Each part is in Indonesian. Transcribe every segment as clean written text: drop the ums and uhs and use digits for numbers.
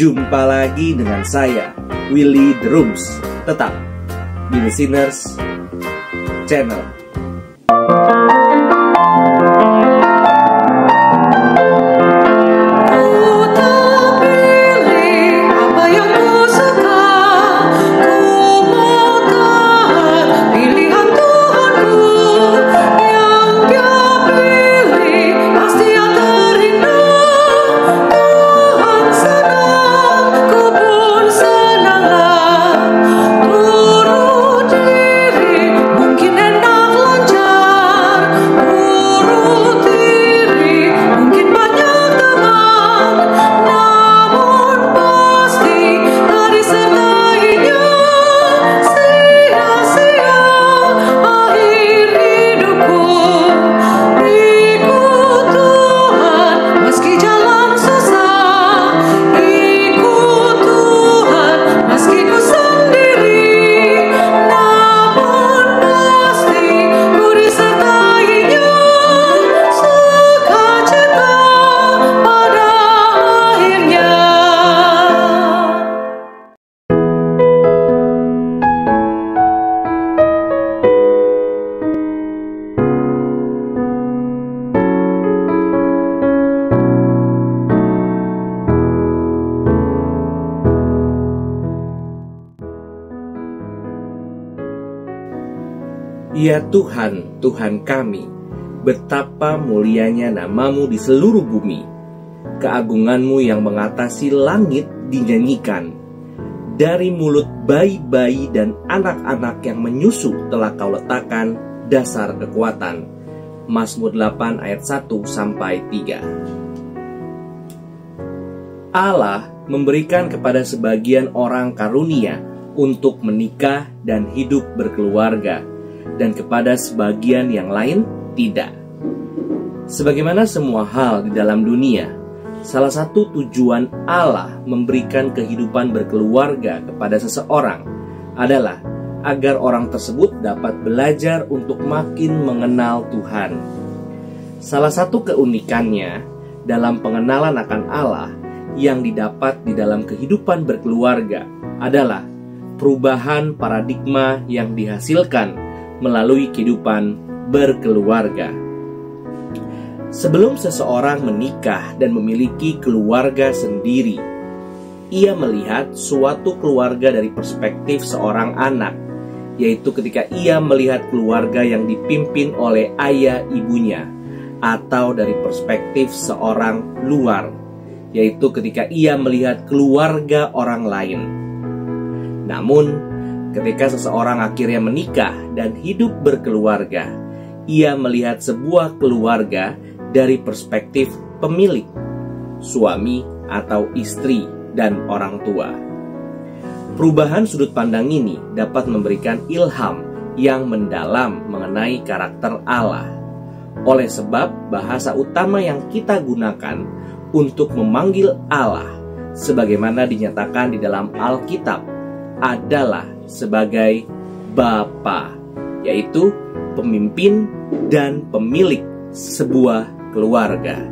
Jumpa lagi dengan saya, Willy The Rooms, tetap di The Sinners Channel. Ya Tuhan, Tuhan kami, betapa mulianya nama-Mu di seluruh bumi. Keagungan-Mu yang mengatasi langit dinyanyikan. Dari mulut bayi-bayi dan anak-anak yang menyusu telah Kau letakkan dasar kekuatan. Mazmur 8 ayat 1-3. Allah memberikan kepada sebagian orang karunia untuk menikah dan hidup berkeluarga, dan kepada sebagian yang lain tidak. Sebagaimana semua hal di dalam dunia, salah satu tujuan Allah memberikan kehidupan berkeluarga kepada seseorang adalah agar orang tersebut dapat belajar untuk makin mengenal Tuhan. Salah satu keunikannya dalam pengenalan akan Allah yang didapat di dalam kehidupan berkeluarga adalah perubahan paradigma yang dihasilkan melalui kehidupan berkeluarga. Sebelum seseorang menikah dan memiliki keluarga sendiri, ia melihat suatu keluarga dari perspektif seorang anak, yaitu ketika ia melihat keluarga yang dipimpin oleh ayah ibunya, atau dari perspektif seorang luar, yaitu ketika ia melihat keluarga orang lain. Namun, ketika seseorang akhirnya menikah dan hidup berkeluarga, ia melihat sebuah keluarga dari perspektif pemilik, suami atau istri, dan orang tua. Perubahan sudut pandang ini dapat memberikan ilham yang mendalam mengenai karakter Allah. Oleh sebab bahasa utama yang kita gunakan untuk memanggil Allah sebagaimana dinyatakan di dalam Alkitab adalah sebagai Bapa, yaitu pemimpin dan pemilik sebuah keluarga.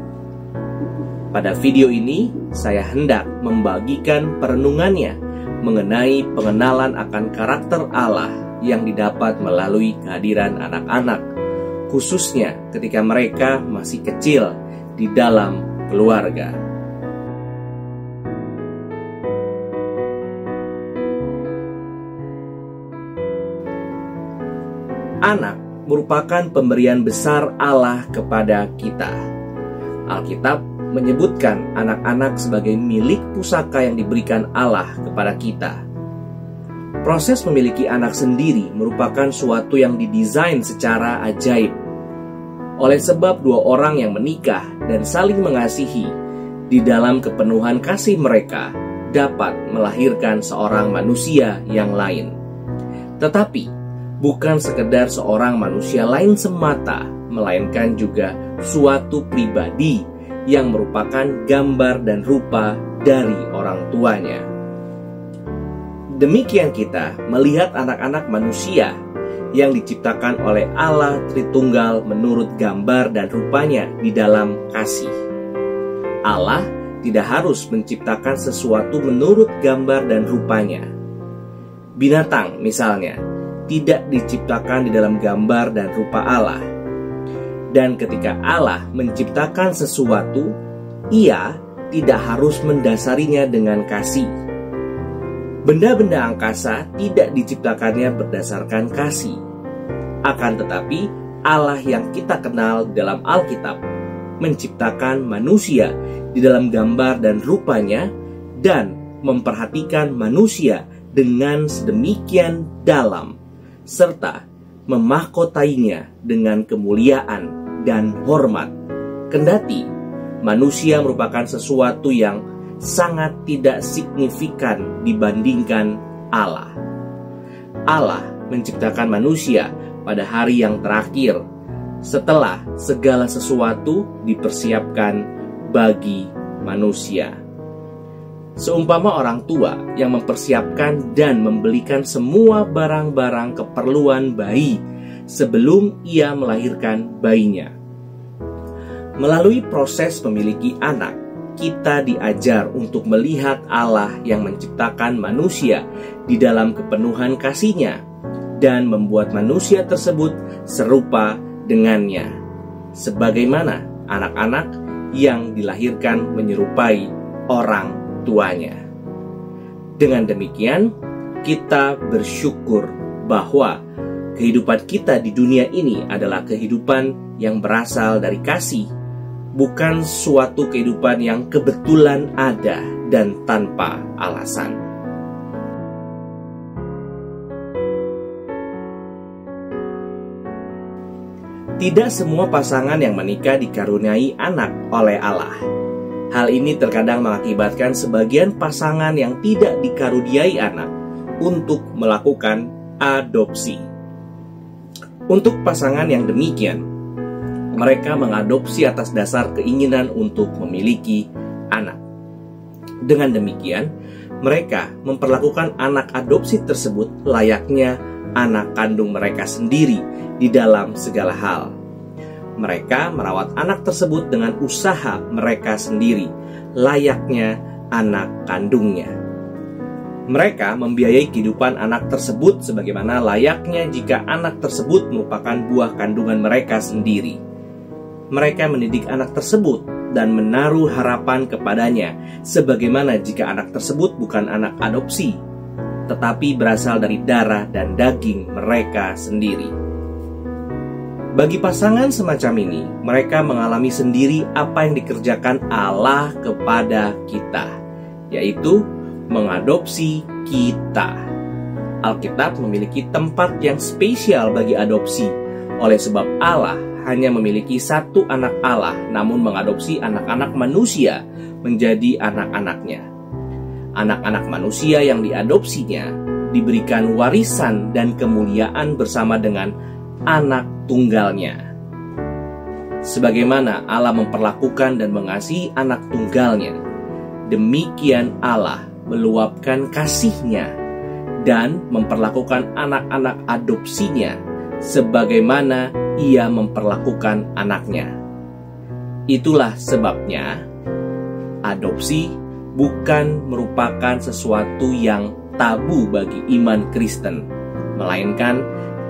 Pada video ini, saya hendak membagikan perenungannya mengenai pengenalan akan karakter Allah yang didapat melalui kehadiran anak-anak, khususnya ketika mereka masih kecil di dalam keluarga. Anak merupakan pemberian besar Allah kepada kita. Alkitab menyebutkan anak-anak sebagai milik pusaka yang diberikan Allah kepada kita. Proses memiliki anak sendiri merupakan suatu yang didesain secara ajaib. Oleh sebab dua orang yang menikah dan saling mengasihi, di dalam kepenuhan kasih mereka dapat melahirkan seorang manusia yang lain. Tetapi bukan sekedar seorang manusia lain semata, melainkan juga suatu pribadi yang merupakan gambar dan rupa dari orang tuanya. Demikian kita melihat anak-anak manusia yang diciptakan oleh Allah Tritunggal menurut gambar dan rupanya di dalam kasih. Allah tidak harus menciptakan sesuatu menurut gambar dan rupanya. Binatang misalnya tidak diciptakan di dalam gambar dan rupa Allah. Dan ketika Allah menciptakan sesuatu, Ia tidak harus mendasarinya dengan kasih. Benda-benda angkasa tidak diciptakannya berdasarkan kasih. Akan tetapi, Allah yang kita kenal dalam Alkitab menciptakan manusia di dalam gambar dan rupanya dan memperhatikan manusia dengan sedemikian dalam serta memahkotainya dengan kemuliaan dan hormat. Kendati manusia merupakan sesuatu yang sangat tidak signifikan dibandingkan Allah. Allah menciptakan manusia pada hari yang terakhir setelah segala sesuatu dipersiapkan bagi manusia. Seumpama orang tua yang mempersiapkan dan membelikan semua barang-barang keperluan bayi sebelum ia melahirkan bayinya. Melalui proses memiliki anak, kita diajar untuk melihat Allah yang menciptakan manusia di dalam kepenuhan kasih-Nya dan membuat manusia tersebut serupa dengannya, sebagaimana anak-anak yang dilahirkan menyerupai orang tuanya. Dengan demikian, kita bersyukur bahwa kehidupan kita di dunia ini adalah kehidupan yang berasal dari kasih, bukan suatu kehidupan yang kebetulan ada dan tanpa alasan. Tidak semua pasangan yang menikah dikaruniai anak oleh Allah. Hal ini terkadang mengakibatkan sebagian pasangan yang tidak dikaruniai anak untuk melakukan adopsi. Untuk pasangan yang demikian, mereka mengadopsi atas dasar keinginan untuk memiliki anak. Dengan demikian, mereka memperlakukan anak adopsi tersebut layaknya anak kandung mereka sendiri di dalam segala hal. Mereka merawat anak tersebut dengan usaha mereka sendiri, layaknya anak kandungnya. Mereka membiayai kehidupan anak tersebut sebagaimana layaknya jika anak tersebut merupakan buah kandungan mereka sendiri. Mereka mendidik anak tersebut dan menaruh harapan kepadanya, sebagaimana jika anak tersebut bukan anak adopsi, tetapi berasal dari darah dan daging mereka sendiri. Bagi pasangan semacam ini, mereka mengalami sendiri apa yang dikerjakan Allah kepada kita, yaitu mengadopsi kita. Alkitab memiliki tempat yang spesial bagi adopsi, oleh sebab Allah hanya memiliki satu anak Allah, namun mengadopsi anak-anak manusia menjadi anak-anaknya. Anak-anak manusia yang diadopsinya diberikan warisan dan kemuliaan bersama dengan anak tunggalnya. Sebagaimana Allah memperlakukan dan mengasihi anak tunggalnya, demikian Allah meluapkan kasih-Nya dan memperlakukan anak-anak adopsinya sebagaimana Ia memperlakukan anaknya. Itulah sebabnya adopsi bukan merupakan sesuatu yang tabu bagi iman Kristen, melainkan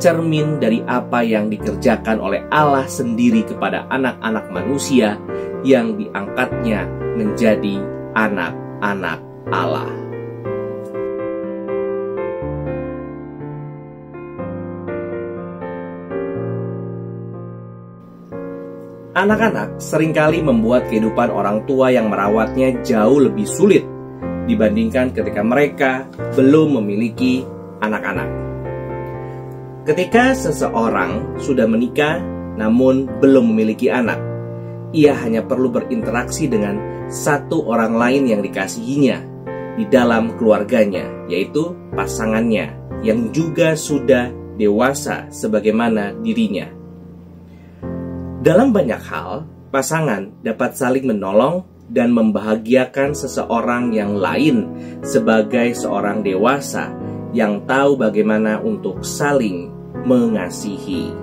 cermin dari apa yang dikerjakan oleh Allah sendiri kepada anak-anak manusia yang diangkatnya menjadi anak-anak Allah. Anak-anak seringkali membuat kehidupan orang tua yang merawatnya jauh lebih sulit dibandingkan ketika mereka belum memiliki anak-anak. Ketika seseorang sudah menikah namun belum memiliki anak, ia hanya perlu berinteraksi dengan satu orang lain yang dikasihinya di dalam keluarganya, yaitu pasangannya yang juga sudah dewasa sebagaimana dirinya. Dalam banyak hal, pasangan dapat saling menolong dan membahagiakan seseorang yang lain sebagai seorang dewasa yang tahu bagaimana untuk saling mengasihi.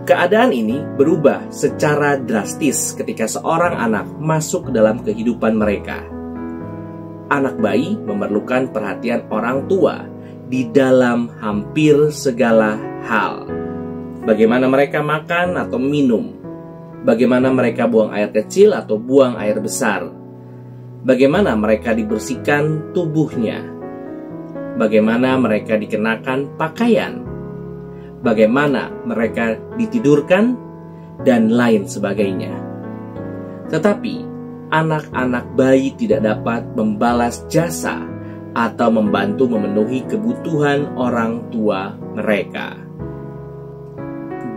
Keadaan ini berubah secara drastis ketika seorang anak masuk ke dalam kehidupan mereka. Anak bayi memerlukan perhatian orang tua di dalam hampir segala hal. Bagaimana mereka makan atau minum, bagaimana mereka buang air kecil atau buang air besar, bagaimana mereka dibersihkan tubuhnya, bagaimana mereka dikenakan pakaian, bagaimana mereka ditidurkan, dan lain sebagainya. Tetapi anak-anak bayi tidak dapat membalas jasa atau membantu memenuhi kebutuhan orang tua mereka.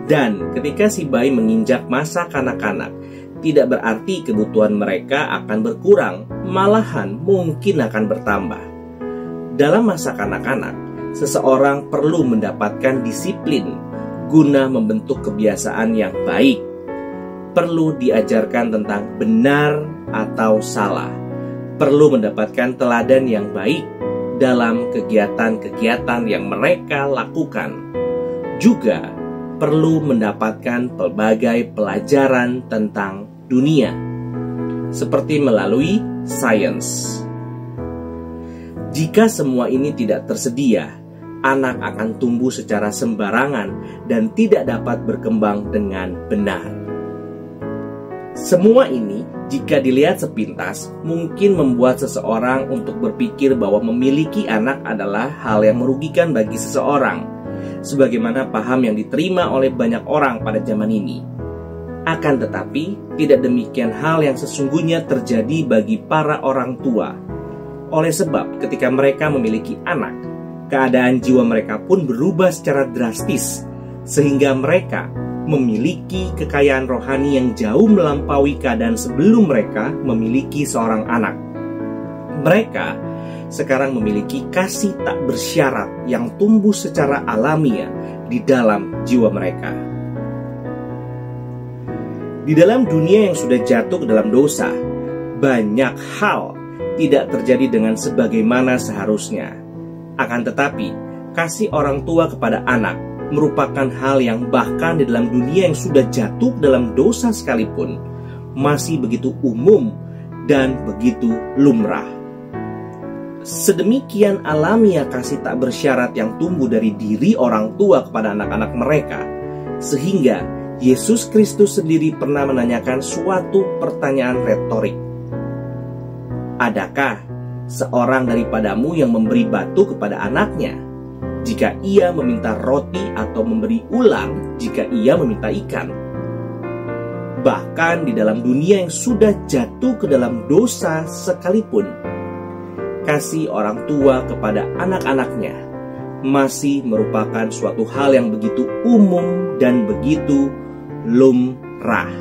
Dan ketika si bayi menginjak masa kanak-kanak, tidak berarti kebutuhan mereka akan berkurang, malahan mungkin akan bertambah. Dalam masa kanak-kanak, seseorang perlu mendapatkan disiplin guna membentuk kebiasaan yang baik. Perlu diajarkan tentang benar atau salah. Perlu mendapatkan teladan yang baik dalam kegiatan-kegiatan yang mereka lakukan. Juga perlu mendapatkan pelbagai pelajaran tentang dunia, seperti melalui sains. Jika semua ini tidak tersedia, anak akan tumbuh secara sembarangan dan tidak dapat berkembang dengan benar. Semua ini, jika dilihat sepintas, mungkin membuat seseorang untuk berpikir bahwa memiliki anak adalah hal yang merugikan bagi seseorang, sebagaimana paham yang diterima oleh banyak orang pada zaman ini. Akan tetapi, tidak demikian hal yang sesungguhnya terjadi bagi para orang tua. Oleh sebab, ketika mereka memiliki anak, keadaan jiwa mereka pun berubah secara drastis, sehingga mereka memiliki kekayaan rohani yang jauh melampaui keadaan sebelum mereka memiliki seorang anak. Mereka sekarang memiliki kasih tak bersyarat yang tumbuh secara alamiah di dalam jiwa mereka. Di dalam dunia yang sudah jatuh ke dalam dosa, banyak hal tidak terjadi dengan sebagaimana seharusnya. Akan tetapi, kasih orang tua kepada anak merupakan hal yang bahkan di dalam dunia yang sudah jatuh dalam dosa sekalipun masih begitu umum dan begitu lumrah. Sedemikian alamiah kasih tak bersyarat yang tumbuh dari diri orang tua kepada anak-anak mereka, sehingga Yesus Kristus sendiri pernah menanyakan suatu pertanyaan retorik. Adakah seorang daripadamu yang memberi batu kepada anaknya jika ia meminta roti, atau memberi ulang jika ia meminta ikan? Bahkan di dalam dunia yang sudah jatuh ke dalam dosa sekalipun, kasih orang tua kepada anak-anaknya masih merupakan suatu hal yang begitu umum dan begitu lumrah.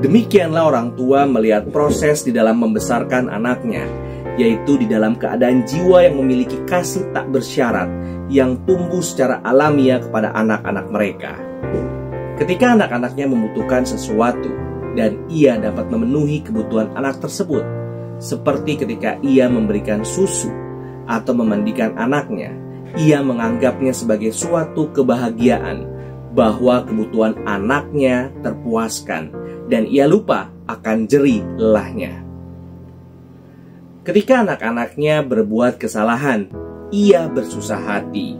Demikianlah orang tua melihat proses di dalam membesarkan anaknya, yaitu di dalam keadaan jiwa yang memiliki kasih tak bersyarat yang tumbuh secara alamiah kepada anak-anak mereka. Ketika anak-anaknya membutuhkan sesuatu dan ia dapat memenuhi kebutuhan anak tersebut, seperti ketika ia memberikan susu atau memandikan anaknya, ia menganggapnya sebagai suatu kebahagiaan bahwa kebutuhan anaknya terpuaskan dan ia lupa akan jerih lelahnya. Ketika anak-anaknya berbuat kesalahan, ia bersusah hati.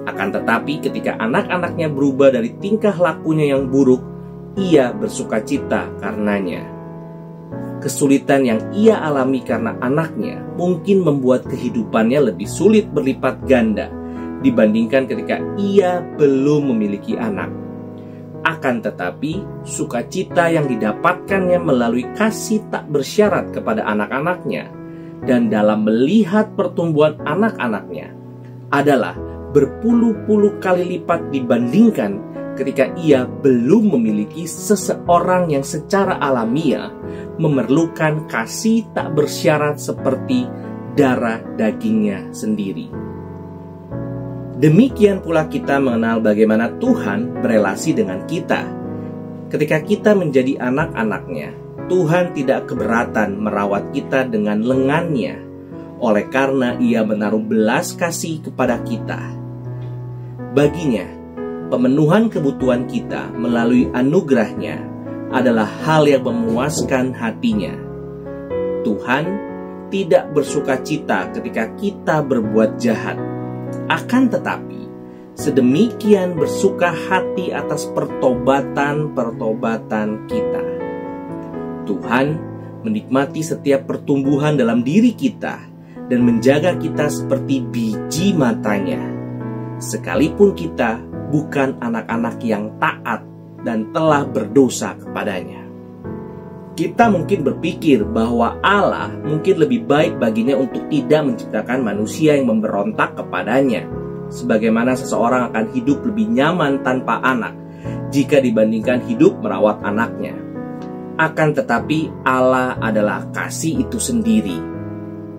Akan tetapi ketika anak-anaknya berubah dari tingkah lakunya yang buruk, ia bersukacita karenanya. Kesulitan yang ia alami karena anaknya mungkin membuat kehidupannya lebih sulit berlipat ganda dibandingkan ketika ia belum memiliki anak. Akan tetapi, sukacita yang didapatkannya melalui kasih tak bersyarat kepada anak-anaknya dan dalam melihat pertumbuhan anak-anaknya adalah berpuluh-puluh kali lipat dibandingkan ketika ia belum memiliki seseorang yang secara alamiah memerlukan kasih tak bersyarat seperti darah dagingnya sendiri. Demikian pula kita mengenal bagaimana Tuhan berelasi dengan kita. Ketika kita menjadi anak-anaknya, Tuhan tidak keberatan merawat kita dengan lengannya, oleh karena ia menaruh belas kasih kepada kita. Baginya, pemenuhan kebutuhan kita melalui anugerah-Nya adalah hal yang memuaskan hatinya. Tuhan tidak bersuka cita ketika kita berbuat jahat. Akan tetapi, sedemikian bersuka hati atas pertobatan-pertobatan kita. Tuhan menikmati setiap pertumbuhan dalam diri kita dan menjaga kita seperti biji matanya. Sekalipun kita bukan anak-anak yang taat dan telah berdosa kepadanya. Kita mungkin berpikir bahwa Allah mungkin lebih baik baginya untuk tidak menciptakan manusia yang memberontak kepadanya, sebagaimana seseorang akan hidup lebih nyaman tanpa anak jika dibandingkan hidup merawat anaknya. Akan tetapi Allah adalah kasih itu sendiri.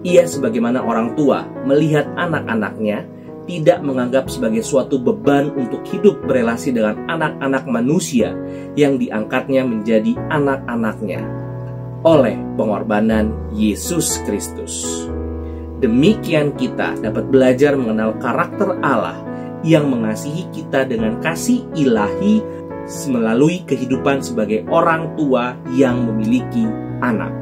Ia sebagaimana orang tua melihat anak-anaknya tidak menganggap sebagai suatu beban untuk hidup berelasi dengan anak-anak manusia yang diangkatnya menjadi anak-anaknya oleh pengorbanan Yesus Kristus. Demikian kita dapat belajar mengenal karakter Allah yang mengasihi kita dengan kasih ilahi melalui kehidupan sebagai orang tua yang memiliki anak.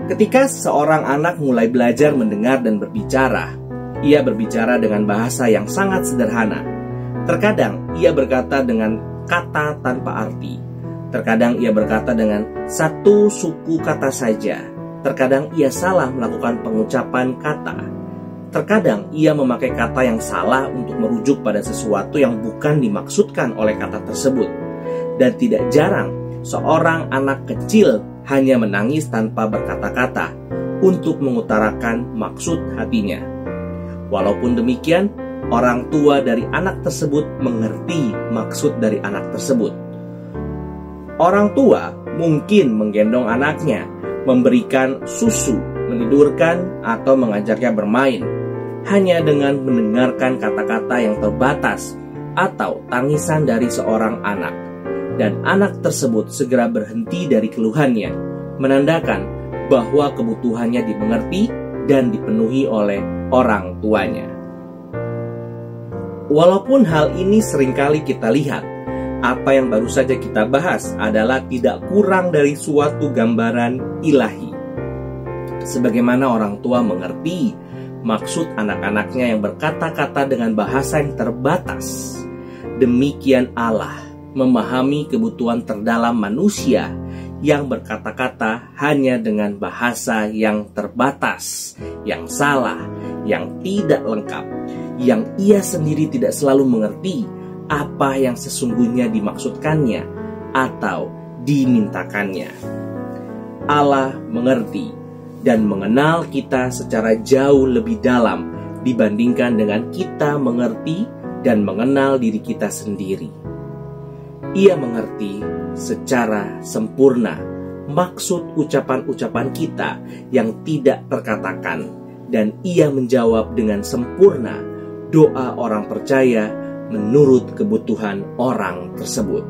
Ketika seorang anak mulai belajar mendengar dan berbicara, ia berbicara dengan bahasa yang sangat sederhana. Terkadang ia berkata dengan kata tanpa arti. Terkadang ia berkata dengan satu suku kata saja. Terkadang ia salah melakukan pengucapan kata. Terkadang ia memakai kata yang salah untuk merujuk pada sesuatu yang bukan dimaksudkan oleh kata tersebut. Dan tidak jarang seorang anak kecil hanya menangis tanpa berkata-kata untuk mengutarakan maksud hatinya. Walaupun demikian, orang tua dari anak tersebut mengerti maksud dari anak tersebut. Orang tua mungkin menggendong anaknya, memberikan susu, menidurkan, atau mengajaknya bermain, hanya dengan mendengarkan kata-kata yang terbatas atau tangisan dari seorang anak. Dan anak tersebut segera berhenti dari keluhannya, menandakan bahwa kebutuhannya dimengerti dan dipenuhi oleh orang tuanya. Walaupun hal ini seringkali kita lihat, apa yang baru saja kita bahas adalah tidak kurang dari suatu gambaran ilahi. Sebagaimana orang tua mengerti maksud anak-anaknya yang berkata-kata dengan bahasa yang terbatas, demikian Allah memahami kebutuhan terdalam manusia yang berkata-kata hanya dengan bahasa yang terbatas, yang salah, yang tidak lengkap, yang ia sendiri tidak selalu mengerti apa yang sesungguhnya dimaksudkannya atau dimintakannya. Allah mengerti dan mengenal kita secara jauh lebih dalam dibandingkan dengan kita mengerti dan mengenal diri kita sendiri. Ia mengerti secara sempurna maksud ucapan-ucapan kita yang tidak terkatakan, dan ia menjawab dengan sempurna doa orang percaya menurut kebutuhan orang tersebut.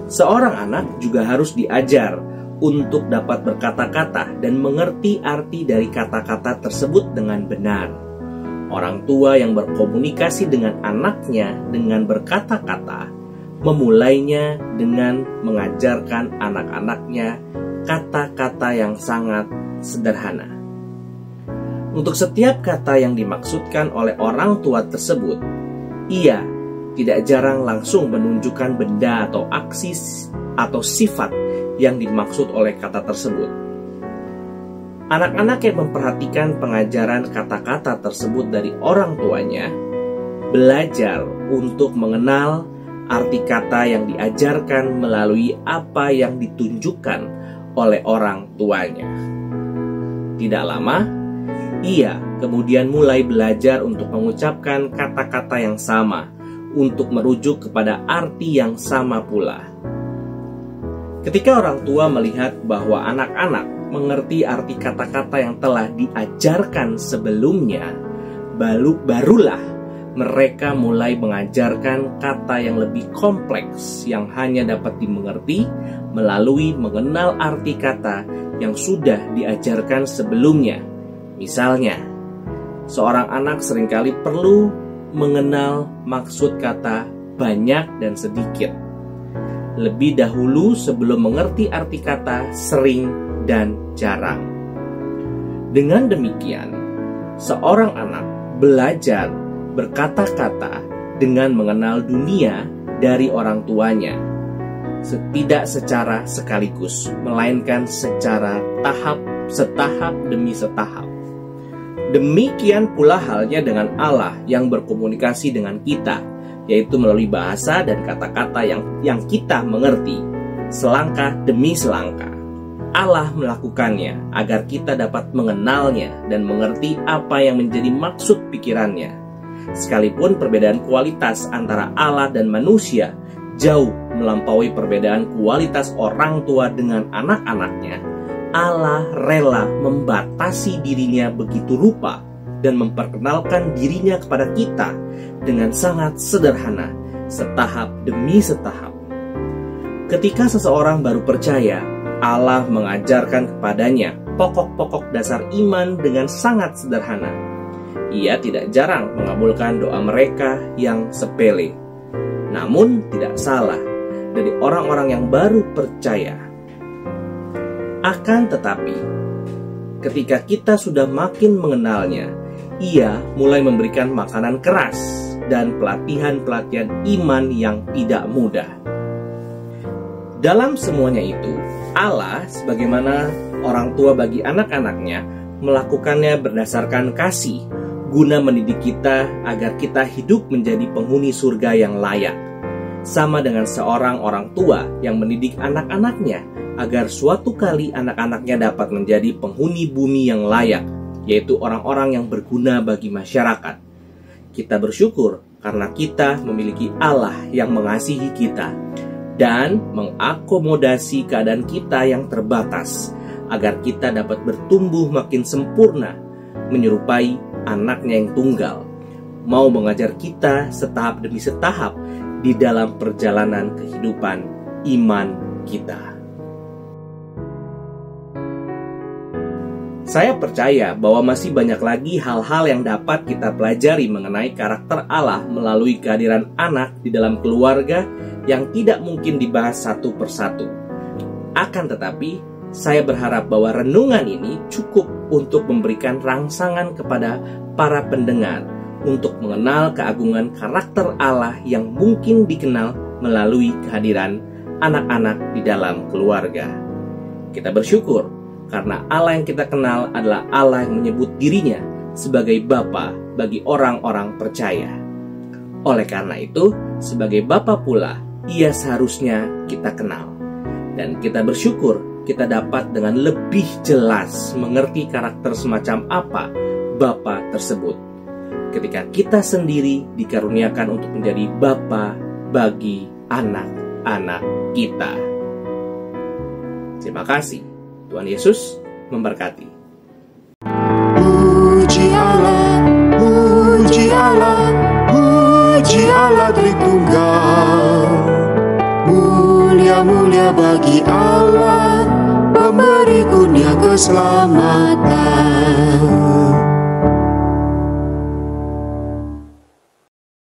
Seorang anak juga harus diajar untuk dapat berkata-kata dan mengerti arti dari kata-kata tersebut dengan benar. Orang tua yang berkomunikasi dengan anaknya dengan berkata-kata memulainya dengan mengajarkan anak-anaknya kata-kata yang sangat sederhana. Untuk setiap kata yang dimaksudkan oleh orang tua tersebut, ia tidak jarang langsung menunjukkan benda atau aksi atau sifat yang dimaksud oleh kata tersebut. Anak-anak yang memperhatikan pengajaran kata-kata tersebut dari orang tuanya belajar untuk mengenal arti kata yang diajarkan melalui apa yang ditunjukkan oleh orang tuanya. Tidak lama, ia kemudian mulai belajar untuk mengucapkan kata-kata yang sama untuk merujuk kepada arti yang sama pula. Ketika orang tua melihat bahwa anak-anak mengerti arti kata-kata yang telah diajarkan sebelumnya, barulah mereka mulai mengajarkan kata yang lebih kompleks yang hanya dapat dimengerti melalui mengenal arti kata yang sudah diajarkan sebelumnya. Misalnya, seorang anak seringkali perlu mengenal maksud kata banyak dan sedikit lebih dahulu sebelum mengerti arti kata sering dan jarang. Dengan demikian, seorang anak belajar berkata-kata dengan mengenal dunia dari orang tuanya, tidak secara sekaligus, melainkan secara setahap demi setahap. Demikian pula halnya dengan Allah yang berkomunikasi dengan kita, yaitu melalui bahasa dan kata-kata yang kita mengerti, selangkah demi selangkah. Allah melakukannya agar kita dapat mengenalnya dan mengerti apa yang menjadi maksud pikirannya. Sekalipun perbedaan kualitas antara Allah dan manusia jauh melampaui perbedaan kualitas orang tua dengan anak-anaknya, Allah rela membatasi dirinya begitu rupa dan memperkenalkan dirinya kepada kita dengan sangat sederhana, setahap demi setahap. Ketika seseorang baru percaya, Allah mengajarkan kepadanya pokok-pokok dasar iman dengan sangat sederhana. Ia tidak jarang mengabulkan doa mereka yang sepele. Namun tidak salah dari orang-orang yang baru percaya. Akan tetapi, ketika kita sudah makin mengenalnya, ia mulai memberikan makanan keras dan pelatihan-pelatihan iman yang tidak mudah. Dalam semuanya itu, Allah sebagaimana orang tua bagi anak-anaknya melakukannya berdasarkan kasih, guna mendidik kita agar kita hidup menjadi penghuni surga yang layak. Sama dengan seorang orang tua yang mendidik anak-anaknya agar suatu kali anak-anaknya dapat menjadi penghuni bumi yang layak, yaitu orang-orang yang berguna bagi masyarakat. Kita bersyukur karena kita memiliki Allah yang mengasihi kita dan mengakomodasi keadaan kita yang terbatas agar kita dapat bertumbuh makin sempurna, menyerupai anaknya yang tunggal, mau mengajar kita setahap demi setahap di dalam perjalanan kehidupan iman kita. Saya percaya bahwa masih banyak lagi hal-hal yang dapat kita pelajari mengenai karakter Allah melalui kehadiran anak di dalam keluarga yang tidak mungkin dibahas satu persatu. Akan tetapi, saya berharap bahwa renungan ini cukup untuk memberikan rangsangan kepada para pendengar untuk mengenal keagungan karakter Allah yang mungkin dikenal melalui kehadiran anak-anak di dalam keluarga. Kita bersyukur karena Allah yang kita kenal adalah Allah yang menyebut dirinya sebagai Bapa bagi orang-orang percaya. Oleh karena itu, sebagai Bapa pula, Ia seharusnya kita kenal. Dan kita bersyukur kita dapat dengan lebih jelas mengerti karakter semacam apa Bapa tersebut, ketika kita sendiri dikaruniakan untuk menjadi Bapa bagi anak-anak kita. Terima kasih. Tuhan Yesus memberkati. Puji Allah, puji Allah, puji Allah Tritunggal. Mulia-mulia bagi Allah, pemberi kurnia keselamatan.